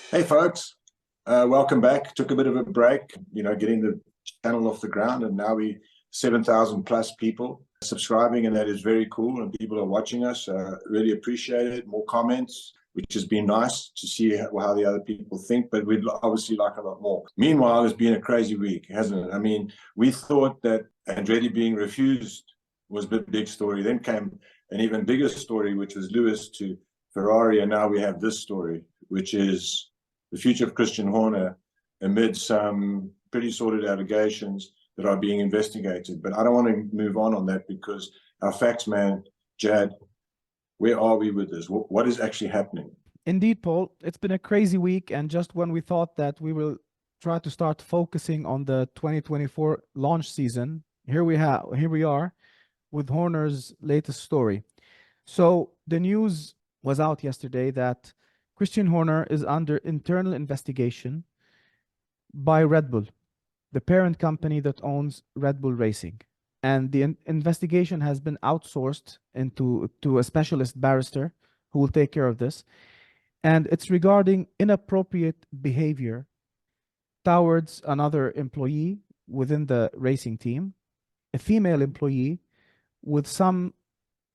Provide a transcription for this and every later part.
Hey folks, welcome back. Took a bit of a break, getting the channel off the ground, and now we 7,000 plus people subscribing, and that is very cool. And people are watching us. Really appreciate it. More comments, which has been nice to see how the other people think, but we'd obviously like a lot more. Meanwhile, it's been a crazy week, hasn't it? I mean, we thought that Andretti being refused was the big story. Then came an even bigger story, which was Lewis to Ferrari, and now we have this story, which is the future of Christian Horner amid some pretty sordid allegations that are being investigated. But I don't want to move on that because our facts man, Jad, where are we with this? What is actually happening? Indeed, Paul, it's been a crazy week. And just when we thought that we will try to start focusing on the 2024 launch season, here we are with Horner's latest story. So the news was out yesterday that Christian Horner is under internal investigation by Red Bull, the parent company that owns Red Bull Racing. And the investigation has been outsourced to a specialist barrister who will take care of this. And it's regarding inappropriate behavior towards another employee within the racing team, a female employee, with some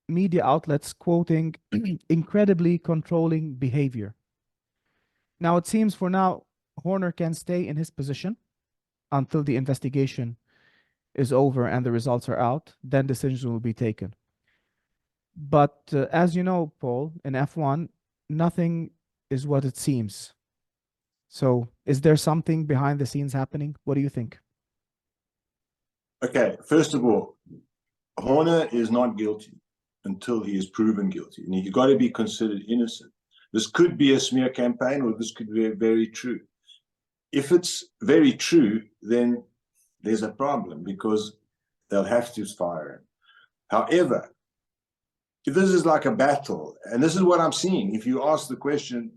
media outlets quoting incredibly controlling behavior. Now, it seems for now, Horner can stay in his position until the investigation is over and the results are out. Then decisions will be taken. But as you know, Paul, in F1, nothing is what it seems. So is there something behind the scenes happening? What do you think? Okay, first of all, Horner is not guilty until he is proven guilty. And he's got to be considered innocent. This could be a smear campaign, or this could be very true. If it's very true, then there's a problem because they'll have to fire him. However, if this is like a battle, and this is what I'm seeing, if you ask the question,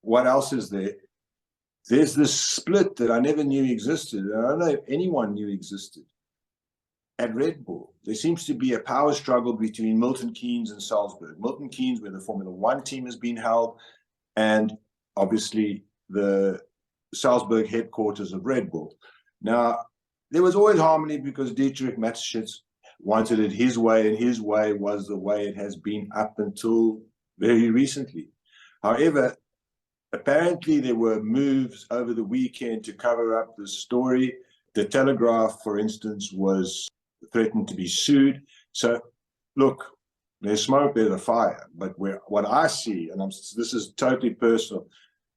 what else is there? There's this split that I never knew existed. I don't know if anyone knew existed. At Red Bull, there seems to be a power struggle between Milton Keynes and Salzburg. Milton Keynes, where the Formula One team has been held, and obviously the Salzburg headquarters of Red Bull. Now, there was always harmony because Dietrich Mateschitz wanted it his way, and his way was the way it has been up until very recently. However, apparently there were moves over the weekend to cover up the story. The Telegraph, for instance, was threatened to be sued. So, look, there's smoke, there's a fire. But what I see, and this is totally personal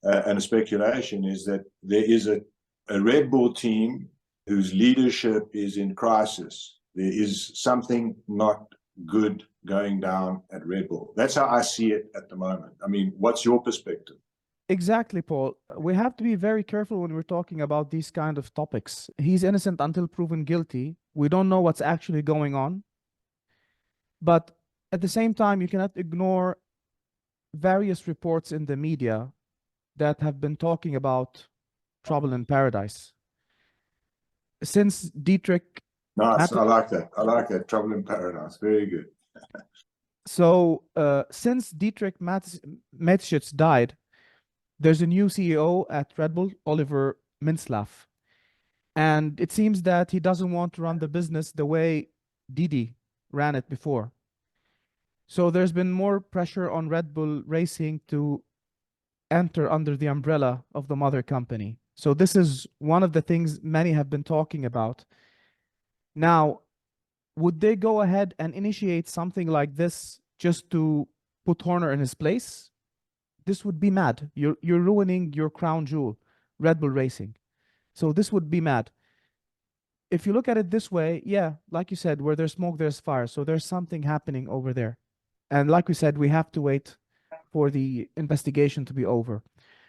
and a speculation, is that there is a Red Bull team whose leadership is in crisis. There is something not good going down at Red Bull. That's how I see it at the moment. I mean, what's your perspective? Exactly, Paul. We have to be very careful when we're talking about these kind of topics. He's innocent until proven guilty. We don't know what's actually going on. But at the same time, you cannot ignore various reports in the media that have been talking about trouble in paradise. Since Dietrich... Nice, I like that. I like that, trouble in paradise. Very good. So since Dietrich Mateschitz died, there's a new CEO at Red Bull, Oliver Mintzlaff. And it seems that he doesn't want to run the business the way Didi ran it before. So there's been more pressure on Red Bull Racing to enter under the umbrella of the mother company. So this is one of the things many have been talking about. Now, would they go ahead and initiate something like this just to put Horner in his place? This would be mad. You're ruining your crown jewel, Red Bull Racing. So this would be mad. If you look at it this way, yeah, like you said, where there's smoke, there's fire. So there's something happening over there. And like we said, we have to wait for the investigation to be over.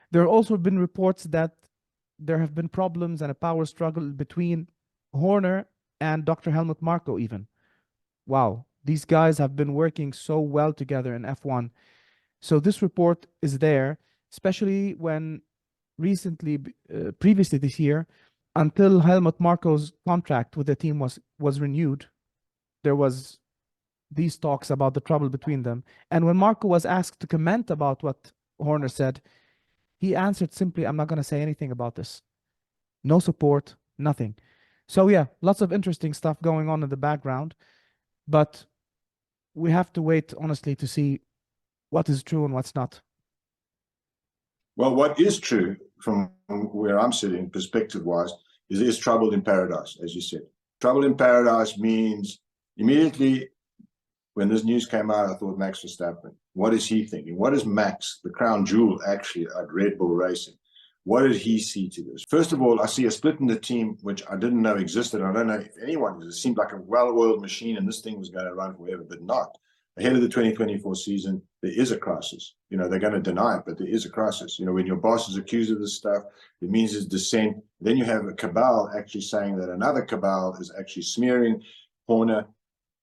There have also been reports that there have been problems and a power struggle between Horner and Dr. Helmut Marko even. Wow, these guys have been working so well together in F1. So this report is there, especially when previously this year, until Helmut Marko's contract with the team was renewed, there was these talks about the trouble between them. And when Marko was asked to comment about what Horner said, He answered simply, I'm not going to say anything about this. No support, nothing. So yeah, lots of interesting stuff going on in the background, but we have to wait, honestly, to see what is true and what's not. Well, what is true from where I'm sitting, perspective-wise, is there's trouble in paradise, as you said. Trouble in paradise means immediately when this news came out, I thought Max Verstappen. What is he thinking? What is Max, the crown jewel, actually at Red Bull Racing? What did he see to this? First of all, I see a split in the team, which I didn't know existed. I don't know if anyone, it seemed like a well-oiled machine and this thing was going to run forever, but not. Ahead of the 2024 season, there is a crisis. You know, they're going to deny it, but there is a crisis. You know, when your boss is accused of this stuff, it means it's dissent. Then you have a cabal actually saying that another cabal is actually smearing Horner.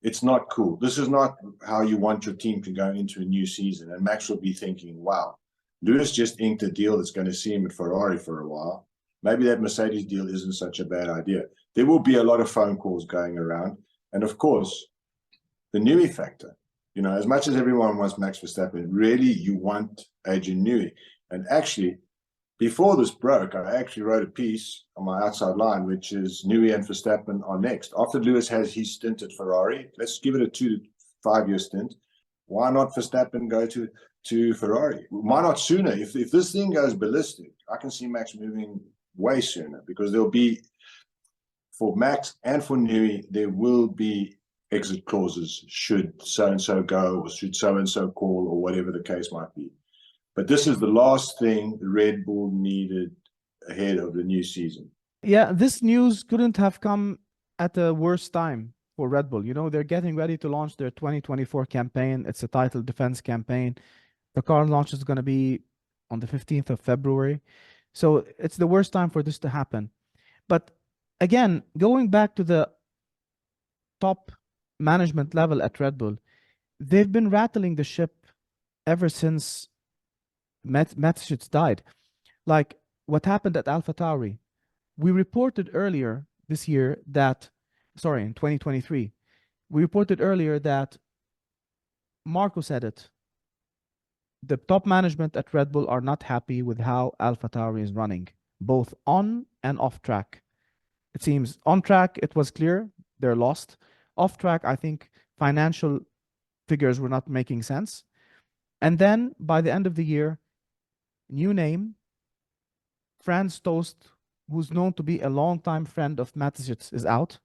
It's not cool. This is not how you want your team to go into a new season. And Max will be thinking, wow, Lewis just inked a deal that's going to see him at Ferrari for a while. Maybe that Mercedes deal isn't such a bad idea. There will be a lot of phone calls going around. And of course, the Newey factor. You know, as much as everyone wants Max Verstappen, really you want Adrian Newey. And actually, before this broke, I actually wrote a piece on my outside line, which is Newey and Verstappen are next. After Lewis has his stint at Ferrari, let's give it a 2 to 5 year stint. Why not Verstappen go to Ferrari? Why not sooner? If this thing goes ballistic, I can see Max moving way sooner, because there'll be, for Max and for Newey, there will be exit clauses should so-and-so go, or should so-and-so call, or whatever the case might be. But this is the last thing Red Bull needed ahead of the new season. Yeah, this news couldn't have come at a worse time for Red Bull. You know, they're getting ready to launch their 2024 campaign. It's a title defense campaign. The car launch is going to be on the 15th of February. So it's the worst time for this to happen. But again, going back to the top management level at Red Bull, they've been rattling the ship ever since Mateschitz died. Like what happened at AlphaTauri. We reported earlier this year that, sorry, in 2023, we reported earlier that Marco said it. The top management at Red Bull are not happy with how AlphaTauri is running, both on and off track. It seems on track, it was clear they're lost. Off track, I think financial figures were not making sense. And then by the end of the year, new name, Franz Tost, who's known to be a longtime friend of Mateschitz, is out.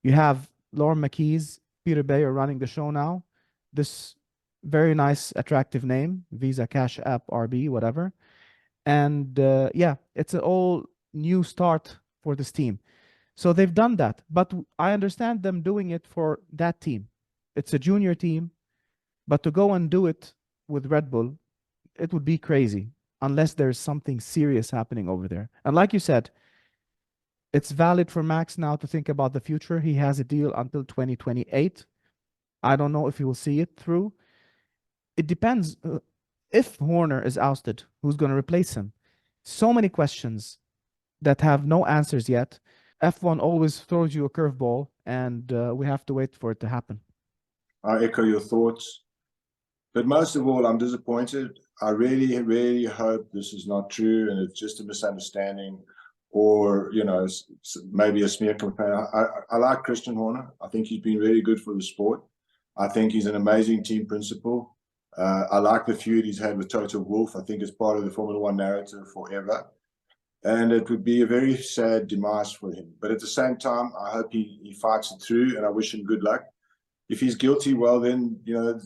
You have Lauren McKees, Peter Bayer running the show now. This very nice, attractive name, Visa, Cash App, RB, whatever. And yeah, it's an all new start for this team. So they've done that. But I understand them doing it for that team. It's a junior team. But to go and do it with Red Bull, it would be crazy unless there's something serious happening over there. And like you said, it's valid for Max now to think about the future. He has a deal until 2028. I don't know if he will see it through. It depends. If Horner is ousted, who's going to replace him? So many questions that have no answers yet. F1 always throws you a curveball, and we have to wait for it to happen. I echo your thoughts. But most of all, I'm disappointed. I really, really hope this is not true and it's just a misunderstanding, or, you know, maybe a smear campaign. I like Christian Horner. I think he's been really good for the sport. I think he's an amazing team principal. I like the feud he's had with Toto Wolff. I think it's part of the Formula One narrative forever. And it would be a very sad demise for him. But at the same time, I hope he fights it through, and I wish him good luck. If he's guilty, well, then, you know,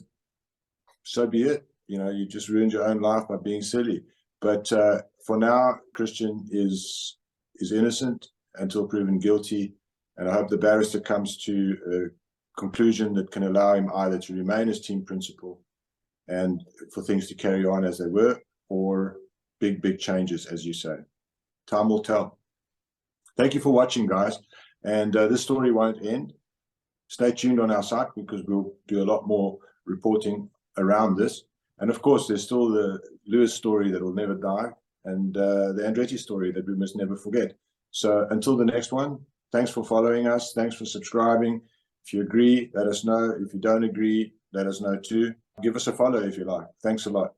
so be it. You know, you just ruined your own life by being silly. But for now, Christian is innocent until proven guilty. And I hope the barrister comes to a conclusion that can allow him either to remain as team principal and for things to carry on as they were, or big changes, as you say. Time will tell. Thank you for watching, guys. And this story won't end. Stay tuned on our site, because we'll do a lot more reporting around this. And of course, there's still the Lewis story that will never die, and the Andretti story that we must never forget. So until the next one, thanks for following us. Thanks for subscribing. If you agree, let us know. If you don't agree, let us know too. Give us a follow if you like. Thanks a lot.